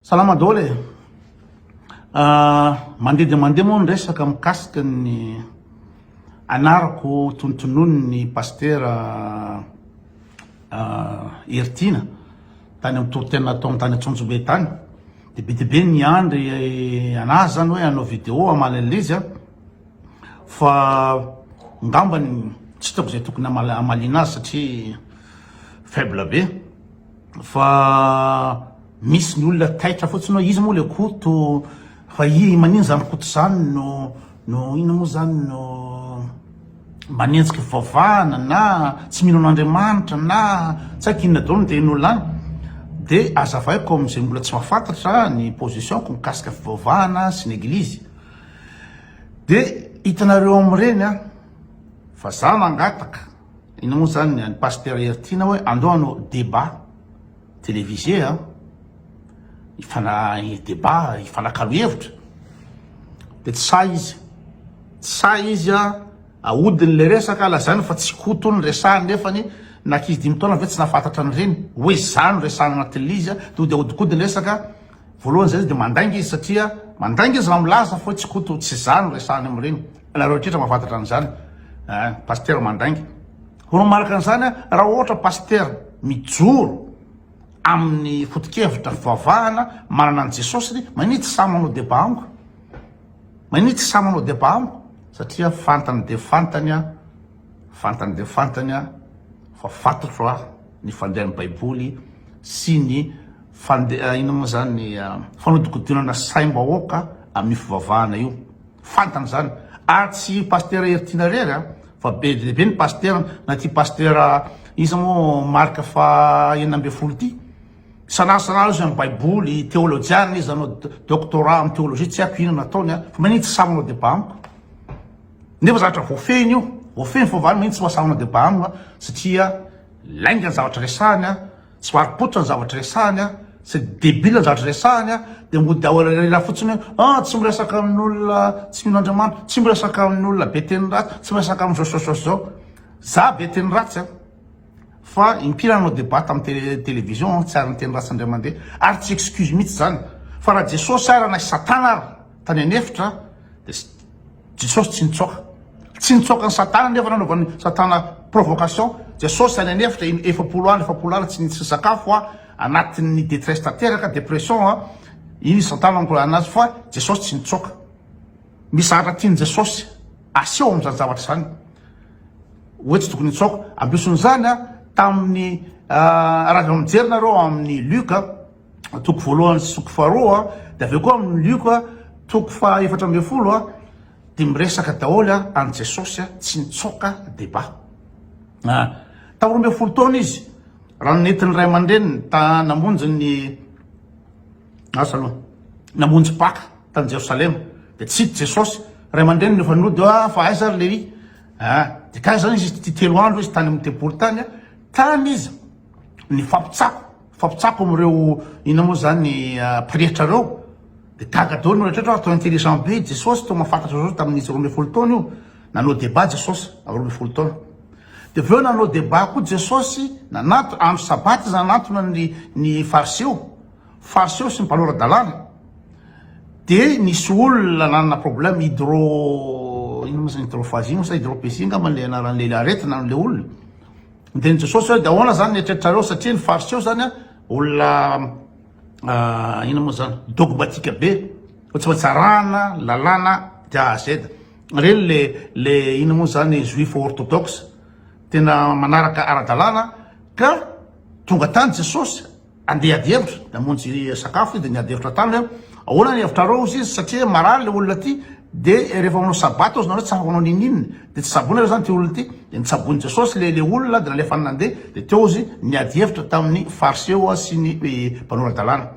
Salama daholo e. Mandeha dia mandeha moa ny resaka mikasika ny anarako tonontonony ny pastera Ertina tany amin'ny toritena atao amin'ny tany Antsonjobe tany. Dia be ny andry anazy zany hoe hanao vidéo amaly izy fa ngambany tsy hitako zay tokony amaliana azy satria faible be fa misy ny olona taitra fotsiny hoe izy moa le koto fa manino zany koto zany no ino moa zany no manenjika fivavahana na tsy mino an'Andriamanitra na tsy haiko inona daholo no tenin'olona any. Dia azavaiko amin'izay mbola tsy mahafantatra ny positionko mikasika fivavahana sy ny eglizy. Dia hitanareo amin'ireny fa za mangataka ino moa zany ny pasteur Ertina hoe andao hanao débat télévisé débat ifanakalo hevitra. Dia tsy sa izy ahodiny le resaka lazany fa tsy koto ny resahany nefany nakizy 5 taona ve tsy nafantatra an'ireny hoe zany resahany anatin'ilay izy dia ahodikodiny resaka voalohany zay izy dia mandainga izy satria mandainga izy raha milaza fa tsy koto tsy zany resahany amin'ireny. Nareo rehetra mahafantatra an'izany pasteur mandainga. Hono maraka an'izany raha ohatra pasteur mijoro amin'ny foto-kevitra fivavahana manana an' Jesosy manitsy samy manao débat amiko, manitsy samy manao débat amiko satria fantany dia fantany fa fantatro ny fandehan'ny baiboly sy ny ino moa zany ny fanodikodinana saim-bahoaka amin'ny fivavahana io, fantany zany. Ary tsy pasteur Ertina rery fa be ny pasteur na ty pasteur izy moa marika fa 9 ty sanasana izy amin'ny baiboly théologiana izy anao doctorat amin'ny théologie tsy haiko inona nataony fa manitsy samy manao débat amiko. Nefa zavatra voafeny io voafeny fivavahana manitsy samy manao débat amiko satria lainga ny zavatra resahany tsy maripotra ny zavatra resahany sy débile ny zavatra resahany dia mody aorela fotsiny hoe tsy miresaka amin'olona tsy mino Andriamanitra, tsy miresaka amin'olona be teny ratsy, tsy miresaka amin'ny zao. Za be teny ratsy fa impira anao débat tamin'ny télévision tsy ary nyteny ratsy indray mandeha ary tsy excuse mihitsy zany fa raha Jesosy ary nahy Satana ary tany anefitra dia Jesosy tsy nitsoaka ny Satana nefa nanaovany Satana provocation. Jesosy tany anefitra 70 andro tsy nisy sakafo anatin'ny détresse tanteraka dépression iny Satana ankorana azy fa Jesosy tsy nitsoaka. Misy zavatra tiany Jesosy aseho amin'izany zavatra zany hoe tsy tokony nitsoaka. Ampioson'izany tamin'ny raha mijery nareo amin'ny Luka toko voalohany sy toko faharoa dia aveo koa amin'ny Luka toko faha 14 dia miresaka daholo an' Jesosy tsy nitsoaka débat. Tamin'ny 12 taona izy raha nentin'ny ray aman-dreniny namonjy ny namonjy Paka tany Jerosalema dia tsy hity Jesosy. Ray aman-dreniny efa nody fa aiza ary lery dia ka zany izy ty 3 andro izy tany amin'ny tempoly tany izy ny fampitsako amin'ireo ina moa zany prêtre reo dia gaga daholo mirehetrrehetra atao intelligent be Jesosy tao mahafantatra zao tamin'izy 12 taona io nanao débat Jesosy amin'ny 12 taona. Dia aveo nanao débat koa Jesosy nanato andro sabaty zany nanatona ny fariseo sy ny mpanoran-dalàna. Dia nisy olona nanana problème hydrophasie ngamba le anaran'le aretina amin'le olona. Dia ny Jesosy hoe dia ahoana zany nietreritrareo satria ny fariseo zany olona ina moa zany dogmatika be tsy maintsy arahana lalàna dia Z. Reny le ina moa zany juif orthodoxe tena manaraka ara-dalàna ka tonga tany Jesosy andeha adihevitra dia monjy sakafo dia niadihevitra tany ahoana ny hevitrareo izy satria marary le olona ty dia rehefa manao sabaty ozy nareo tsy afaky manao ninina dia tsy sabony reo zany ty olona ty dia nitsabony Jesosy le olona dia nalefa nandeha dia teo izy niadihevitra tamin'ny fariseo sy ny mpanoran-dalàna.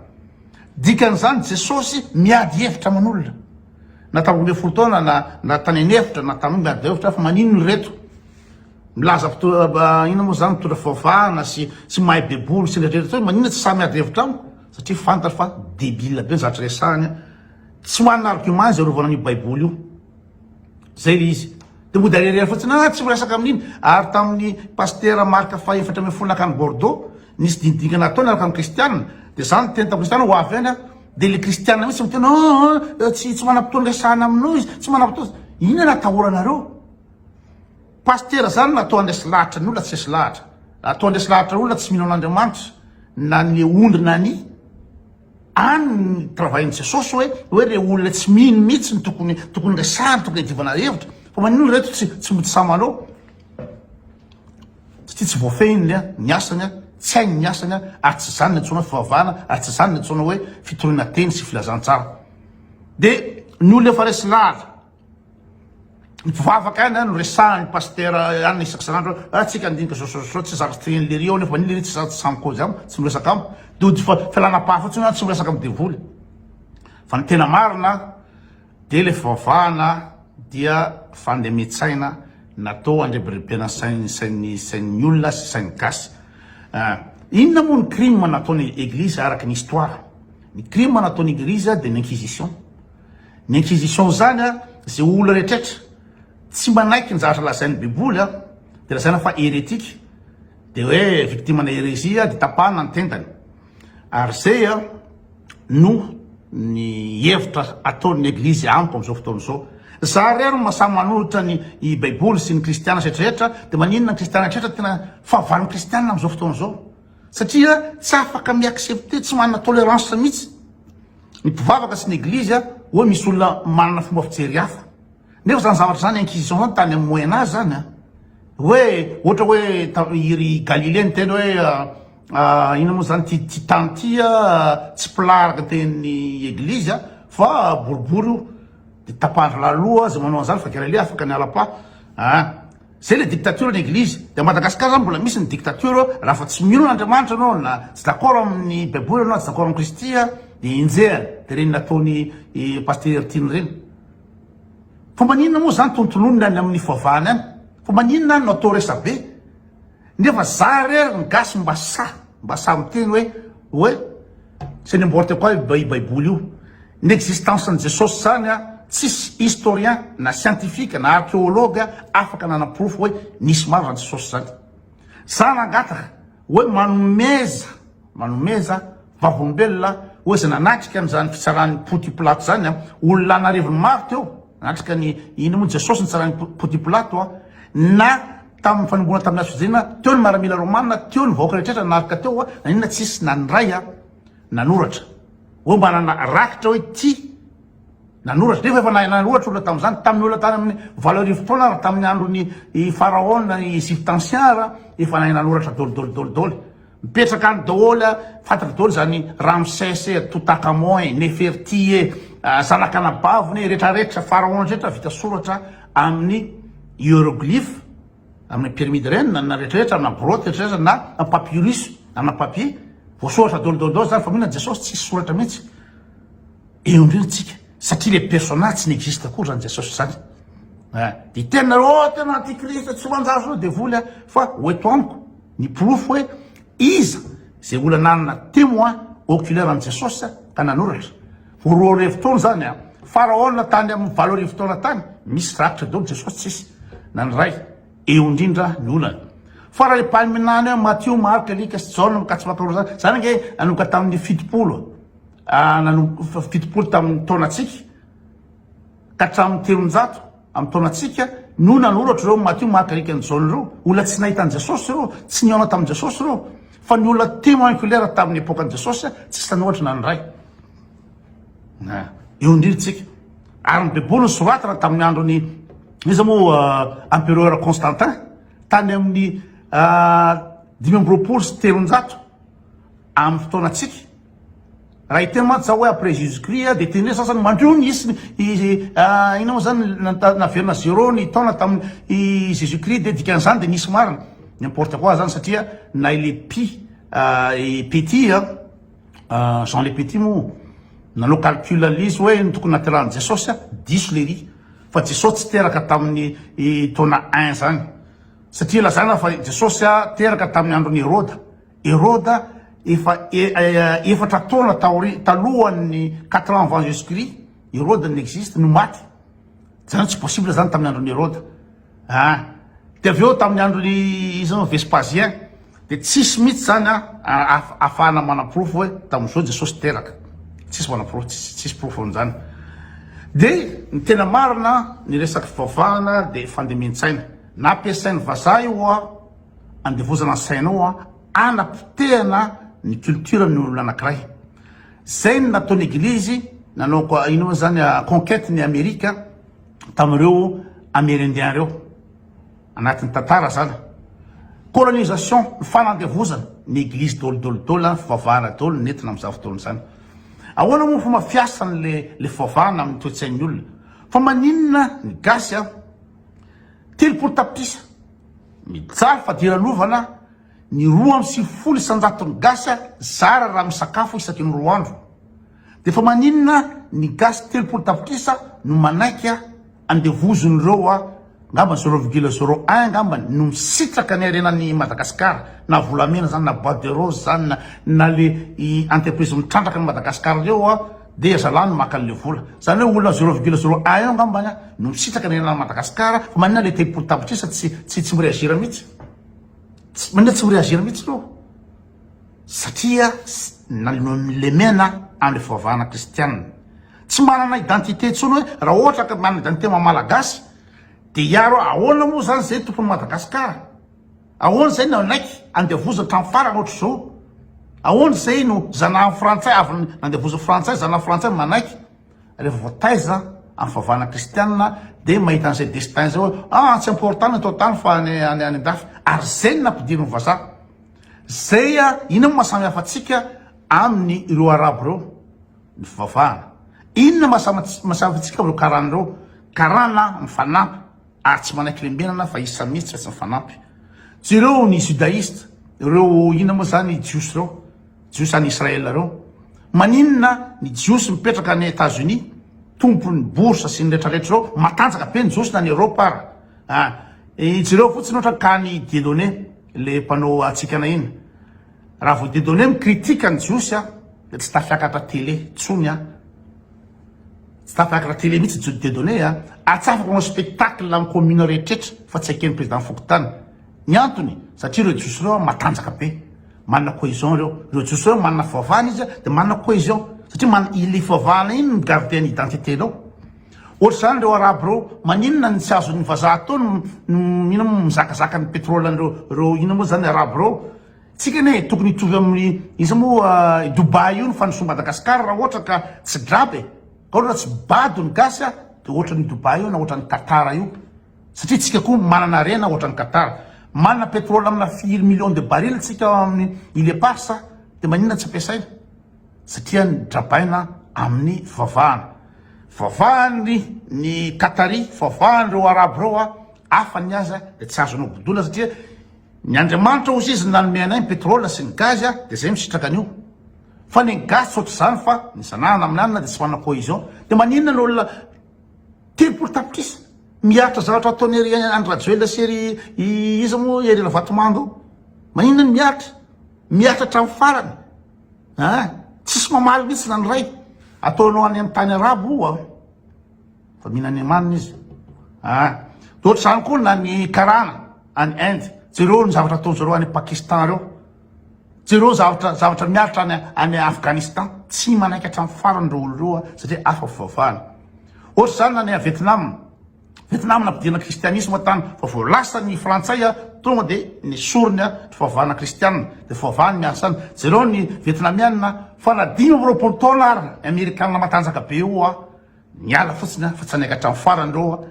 Dikan'izany Jesosy miady hevitra aman'olona na tamin'ny 12 taona na tany anefitra na tamin'ny miady hevitra fa manino ny reto milaza ina moa zany mitondra fivavahana sy mahay beboly sy rehetrarehetra manino tsy samy miady hevitra amiko satria fantatra fa débile be ny zavatra resahany tsy manana argument izy arovana an'io baiboly io zay le izy. Dia mody ariariary fotsiny tsy miresaka amin'iny ary tamin'ny pasteur marika fa 4 nakany Bordeaux nisy dinidingana nataony araka amin'ny kristianina dia zany teny tamin'ny kristianina ho avy any de le kristianina mihitsy mitena tsy manam-potoana resahana aminao izy tsy manam-potoana ina natahoranareo pastera zany natao andresy lahatra ny olona tsy resy lahatra atao andresy lahatra olona tsy mino an'Andriamanitra na ny ondrina ny any travailin' Jesosy hoe re olona tsy mino mihitsy ny tokony resahana tokony hidivana hevitra fa manino reto tsy mitisamanao satria tsy voafehiny ny asany tsy hainy ny asany ary tsy zany ny antsona fivavahana ary tsy zany ny antsona hoe fitoriana teny sy filazantsara de ny olona efa resy lahatra mivavaka any no resahany pastera any isaky sanandro tsika andinika zao tsy zaka teny le rio nefa manino le tsy zaky samykôzy am tsy miresaka am de ody fialana-paha fotsiny tsy miresaka amin'ny devoly fa ny tena marina de le fivavahana dia fandemetsaina natao andrebirebiana sain'ny olona sy sain'ny gasy inona moa ny crime nataony église araky ny histoire ny crime nataony église de ny inquisition zany zay olona rehetrretra tsy manaiky ny zavatra lazain'ny baiboly de lazaina fa hérétique de hoe victime na hérésie de tapahana ny tendany ary zay no ny hevitra ataon'ny église ampo am'izao fotoana zao za rero masamy manolotra ny baiboly sy ny kristiana rehetrarehetra de maninona ny kristiana rehetra tena fahavan'ny kristiana am'izao fotoana zao satria tsy afaka miaccepte tsy manana tolérance mihitsy ny mpivavaka sy ny église hoe misy olona manana fomba fijery hafa nefa zany zavatra zany inquisition zany tany amin'ny moyen âge zany hoe ohatra hoe iry Galilée ny tena hoe ina moa zany ty tany ty tsy pilaraka tenin'ny église fa boribory io de tapahandra laloha zay manao an'izany fa Galilée afaka ny ala-pa zay le dictature n'église de Madagasikara zany mbola misy ny dictature raha fa tsy mino n'Andriamanitra anao na tsy d'accord amin'ny baiboly anao tsy d'accord amin'ny Kristy de injehany de reny nataony pasteur Tiny reny fa maninona moa zany tontononona any amin'ny fivavahana any fa maninona no atao resabe nefa za rery ny gasy mba sa miteny hoe c'est n'importe quoi i baiboly io ny existence ny Jesosy zany tsisy historien na scientifique na archéologue afaka nanaprofo hoe nisy maro zany Jesosy zany za nangataka hoe manomeza vavolombelona hoe zay nanatrika an'izany fitsarany Ponty Pilato zany olona nareviny maro teo natrika ny ino moa Jesosy nitsarany Ponty Pilato na tamin'ny fanomboana tamin'ny asojena teo ny maramila romanina teo ny vahoaka rehetrretra narika teo na inona tsisy na nyray nanoratra hoe manana rakitra hoe ty nanoratra nefa efa nanoratra olona tamin'izany tamin'ny olona tany amin'ny valorifotoana raha tamin'ny androny pharaona ny Egypte ancien efa nanoratra dôly mipetraka any daholo fantatra daholo zany Ramsès Toutankhamon Neferti zanak'anabaviny rehetrarehetra pharaona rehetra vita soratra amin'ny hiéroglyphe amin'ny pyramide reny na rehetrarehetra na grotte rehetrarehetra na papyrus na papier voasoratra dôlo zany fa mihina Jesosy tsisy soratra mihitsy eo indriny tsika satria le personnage tsy n'existe koa zany Jesosy zany de tena tena antikrist tsy manjary de voly fa oeto amiko ny proof hoe iza zay olona nanana témoin oculaire an Jesosy ka nanoratra roa revitona zany pharaona tany amin'ny valorivitona tany misy rakitra dôlo Jesosy tsisy na ny ray eo indrindra ny olana fa raha le palminany Matthieu Marc Luc sy Jean mikatsivakaro zany nge nanomboka tamin'ny fitopolo tamin'ny taonatsika ka hatramin'ny telonjato amin'ny taonatsika no nanoratra reo Matthieu Marc Luc ny Jean reo olona tsy nahitany Jesosy reo tsy niona tamin'ny Jesosy reo fa ny olona témoin oculaire tamin'ny époque Jesosy tsisy tanoratra na ny ray eo indrindra tsika ary ny baiboly ny soratana tamin'ny androny izy moa empereur Constantin tany amin'ny 580 sy telonjato amin'ny fotoanatsika raha iteny mantsy za hoe après Jésus-Christ de teny sasany mandrio nisy ina moa zany naverina zéro ny taona tamin'ny Jésus-Christ de dikan'izany de nisy marina n'importe quoi zany satria na le Petit Jean le Petit moa nanao calcul an'izy hoe tokony naterahany Jesosy diso le ry fa Jesosy tsy teraka tamin'ny taona 1 zany satria lazana fa Jesosy teraka tamin'ny androny Héroda efa efatra taona talohan'ny 4 ans avant Jésus-Christ Héroda n'existe no maty zany tsy possible zany tamin'ny androny Héroda de avy eo tamin'ny androny izy Vespasien de tsisy mihitsy zany ahafahana manaprofo hoe tamin'izao Jesosy teraka tsisy manapro tsisy profonzany de ny tena marina ny resaky fivavahana de fandemin-tsaina na ampiasainy vazaha io a andevozana ny sainao a anapitehana ny culture ny olona anankiray zay ny nataon'ny eglizy nanao ino zany conquête ny Amerika tamin'ireo amérindien reo anatin'ny tantara zany colonisation ny fanandevozana ny eglizy dolidolidolo fivavahana dolo nentina amin'izao fotoana zany ahoana moa fomba fiasany le fivavahana amin'ny toe-tsain'ny olona fa maninona ny gasy a telopolo tapitrisa mijaly fadiran'ovana ny 2 isanjaton'ny gasy zara raha misakafo isaky ny 2 andro de fa maninona ny gasy telopolo tapitrisa no manaiky andevozon'ireo ngamba 0,01 ngamba no misitraka ny arenan'ny Madagasikara na volamena zany na bois de rose zany na le entreprise mitrandraka ny Madagasikara reo de zalany maka le vola zany hoe olona 0,01 eo ngambany no misitraka ny arenan'ny Madagasikara fa manina le telopolo tapitrisa tsy mireagira mihitsy manina tsy mireagira mihitsy reo satria nalemena amle fivavahana kristianina tsy manana identité tsony hoe raha ohatra ka manana identité mamalagasy de iaro ahoana moa zany zay tompony Madagasikara ahoana zay no naiky andevozana tamy farany ohatry zao ahoana zay no zanahy frantsay avy nandevoza frantsay zanahy frantsay manaiky rehefa voataiza amin'ny fivavahana kristianina de mahita an'izay destin zay hoe tsy important atao tany fa any andafy ary zay ny nampidiriny vazaha zay inona mo mahasamy hafa atsika amin'ny ireo arabo reo ny fivavahana inona mahasamy atsika reo karan'ireo karana mifanampy ary tsy manaiky lembenana fa isa mihitsy tsy mifanampy tsy ireo ny judaïste ireo inona moa zany jiosy reo jiosy any Israel reo maninona ny jiosy mipetraka any États-Unis tompony boursa sy ny retraretra reo matanjaka be ny jiosy na ny Europe ara jereo fotsiny ohatra ka ny Dieudonné le mpanao atsikana iny raha vo Dieudonné mikritika ny jiosy de tsy tafiakatra télé tsony tsy tafiakatra télé mihitsy tsy Dieudonné tsy afaka manao spectacle amin'ny commune rehetraretra fa tsy haken'ny président Fokotany ny antony satria reo jiosy reo matanjaka be manana cohésion reo jiosy reo manana fivavahana izy de manana cohésion satria le fivavahana iny migarde ny identiténao ohatra zany reo arabo reo maninona ny tsy azon'ny vazaha ataony ino mizakazaka ny pétrole reo ino moa zany arabo reo tsika ne tokony hitovy amin'ny izy moa Dubai io ny fanoso Madagasikara raha ohatra ka tsy drabe ka ohatra tsy bado ny gasy de ohatra ny Dubai io na ohatra ny Qatar io satria tsika koa manana arena ohatra ny Qatar manana pétrole amina 4 millions de baril tsika amin'ny ile parsa de maninona tsy ampiasaina satria ny drabaina amin'ny fivavahany ny Qatari fivavahany reo arabo reo afa ny aza de tsy azonao bodola satria ny Andriamanitra ozy izy nanome anay ny pétrole sy ny gaz de zay misitraka an'io fa ny gaz tsy ohatry zany fa ny zanahana amin'anina de tsy manana cohésion de maninona n'olona telopolo tapitrisa miaritra zavatra ataony ery Andrajoela sy ery izy moa ery Lavatomanga maninona ny miaritra hatramin'ny farany tsisy mamaly mihitsy na ny ray ataonao any amin'ny tany arabo fa mihinany amanina izy de ohatra zany koa na ny karana any Inde jereo ny zavatra ataon'zareo any Pakistan reo jereo zavatra miaritra any Afghanistan tsy manaiky hatramin'ny farany reo olo reo satria afa fivavahana ohatra zany na ny Vietnam nampidirana kristianisme tany fa vo lasa ny frantsay tonga de ny sorony ny fivavahana kristianina de fivavahany miasany jereo ny vietnamianina fa na 10 taona ary amerikanina matanjaka be io niala fotsiny fa tsy anaika hatramin'ny farany reo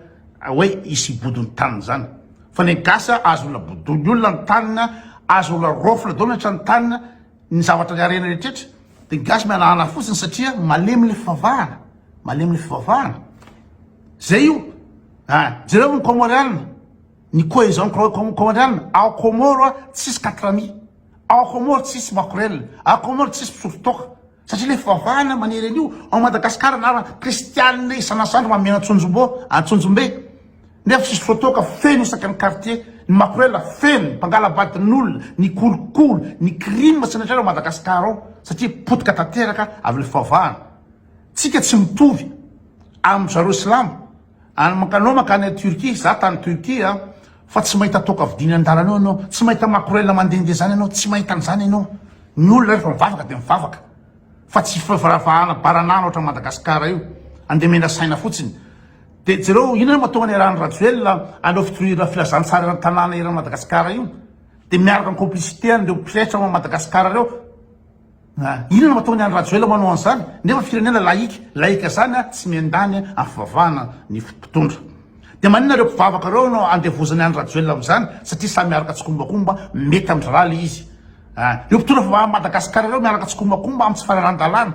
hoe isy bodony taniny zany fa ny gasy azo olona bodony olona ny tanina azo olona rofla daolna hatra ny tanina ny zavatra ny arena rehetraretra de ny gasy mianahana fotsiny satria malemy le fivavahana zay io jereo ny comorianina ny cohésion comorianina ao Comore tsisy katrami ao Comore tsisy makorel ao Comore tsisy mpisofotoka satria le fivavahana manery an'io ao Madagasikara na kristianina isanasandro mamena Antsonjombe nefa tsisy fotoka feno isaky ny quartier ny makorel feno mpangalabadin'olona ny kolokolo ny crime sy netreo Madagasikara ao satria potika tanteraka avy le fivavahana tsika tsy mitovy amin'ny zareo Islamo mankanao makany Turquie za tany Turquie fa tsy mahita toka vidiny andalana anao tsy mahita makorel mandehandeha zany anao tsy mahita an'izany anao ny olona rehefa mivavaka de mivavaka fa tsy fahafarafahana baranana ohatra Madagasikara io andemena saina fotsiny de jereo inona mahatonga ny rahan'ny Rajoelina aleo fitrohira filazantsara irany tanàna irany Madagasikara io de miaraka amin'ny complicité an'ireo mpirehetra ao Madagasikara reo inona mahatonga ny Rajoelina manao an'izany nefa firenena laika zany tsy miandany amin'ny fivavahana ny mpitondra de manina reo mpivavaka reo no andevozany any Rajoelina am'izany satria samy miaraka tsikombakomba mety amin'ny rally izy io mpitondra fivavahana Madagasikara reo miaraka tsikombakomba amin'ny tsy fararan-dalàna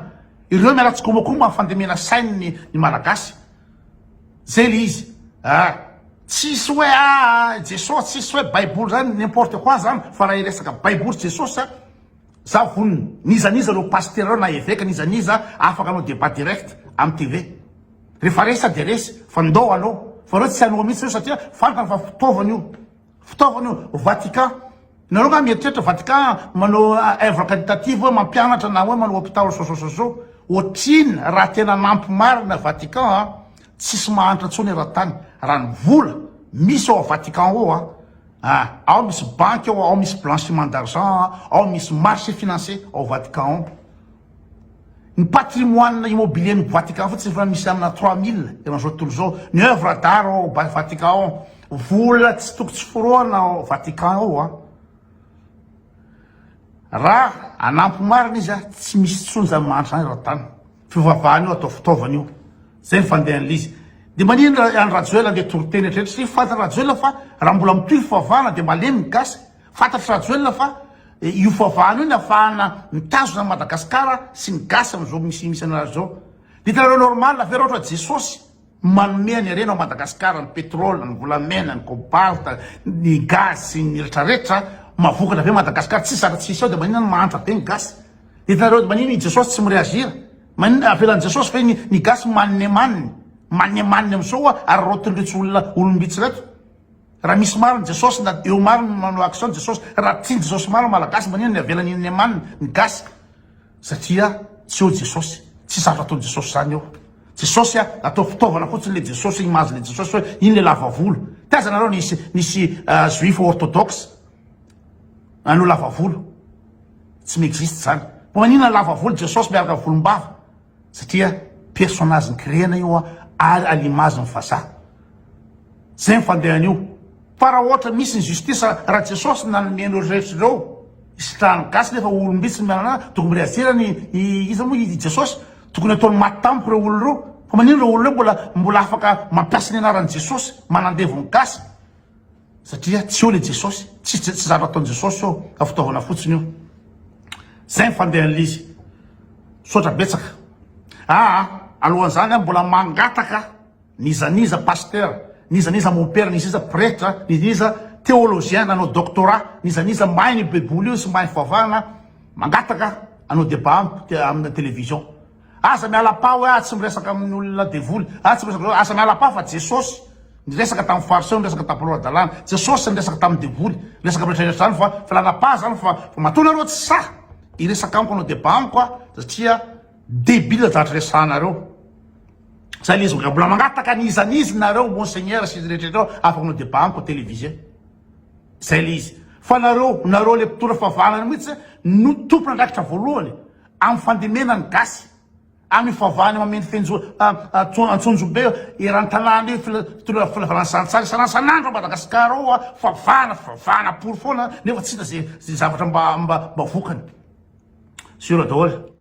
ireo miaraka tsikombakomba amin'ny fandemena sainy ny malagasy zay le izy tsisy hoe Jesosy tsisy hoe baiboly zany n'importe quoi zany fa raha iresaka baiboly Jesosy za voniny nizaniza reo pasteur reo na évêque nizaniza afaka anao débat direct amin'ny TV rehefa resa de resy fa ndao anao fa reo tsy anao mihitsy reo satria fantany fa fitaovana io Vatican nareo nga mieritreritra Vatican manao œuvre caritative hoe mampianatra na hoe manao hôpital sosososo otriny raha tena nampy marina Vatican tsisy mahantra ntsony raha-tany raha ny vola misy ao Vatican ao ao misy banque ao misy blanchiment d'argent ao misy marché financier ao Vatican ao ny patrimoine immobilier ny Vatican fotsiny fa misy amina 3000 eran'izao tontolo zao ny œuvre d'art ao Vatican ao vola tsy toko tsy foroana ao Vatican ao raha anampy marina izy tsy misy tsony zany mahantra zany raha-tany fivavahana io atao fitaovana io zay ny fandehan'le izy de manino any Rajoelina de toroteny etrretra sy fantatry Rajoelina fa raha mbola mitohy fivavahana de malemy ny gasy fantatry Rajoelina fa io fivavahana io ny ahafahana mitazona Madagasikara sy ny gasy am'izao misy anazy zao de hitanareo normal fe raha ohatra Jesosy manome ny arena ao Madagasikara ny pétrole ny volamena ny cobalt ny gaz sy ny retraretra mavokatra be Madagasikara tsy zara tsisy ao de manina ny mahantra be ny gasy de hitanareo manino i Jesosy tsy mireagira manina avelan'ny Jesosy fe ny gasy manne am'izao ary roton'iretsy olombitsy reto raha misy mariny Jesosy na eo mariny manao action Jesosy raha tiany Jesosy mariny malagasy manino ny avelany maniny ny gasy satria tsy eo Jesosy tsy zavatra ataony Jesosy zany eo Jesosy atao fitaovana fotsiny le Jesosy imazy le Jesosy hoe iny le lava volo tazanareo nisy juif orthodoxe ano lava volo tsy miexiste zany manina lava volo Jesosy miaraka volombava satria personnage ny créena io ary à l'image ny vazaha zay mifandehan'io fa raha ohatra misy ny justice raha Jesosy nanomeny rehetra reo isitrahany gasy nefa olombitsy miarana tokony mireazirany iza moa i Jesosy tokony ataony maty tampoka reo olo reo fa manino reo olo reo mbola afaka mampiasa ny anaran'ny Jesosy manandevo ny gasy satria tsy eo le Jesosy tsy zavatra ataony Jesosy eo fitaovana fotsiny io zay mifandehan'le izy sotra betsaka alohan'izany mbola mangataka nizaniza pasteur nizaniza mon père nizaniza prêtre nizaniza théologien nanao doctorat nizaniza mahay ny baiboly io sy mahay fivavahana mangataka anao débat amin'ny télévision aza miala pa hoe tsy miresaka amin'ny olona devoly tsy miresaka aza miala pa fa Jesosy niresaka tamin'ny fariseo niresaka tamin'ny mpilora-dalàna Jesosy niresaka tamin'ny devoly niresaka rehetrarehetra zany fa filana-pa zany fa matonareo tsy sa iresaka amiko anao débat amiko satria débile zatra resanareo zay le izy mbola mangataka nizanizynareo monseigneur sy izy rehetrrehetra afaka anao débat amiko télévision zay le izy fa nareo le mpitondra fivavahana mihitsy no tompona ndrakitra voalohany amin'ny fandemena ny gasy amin'ny fivavahana mameny fenjo-antsonjobe eran'ny tanàna io filavarana santsary isanandro Madagasikara ao fivavahana pory foana nefa tsy hita zay zavatra mba vokany sura daholo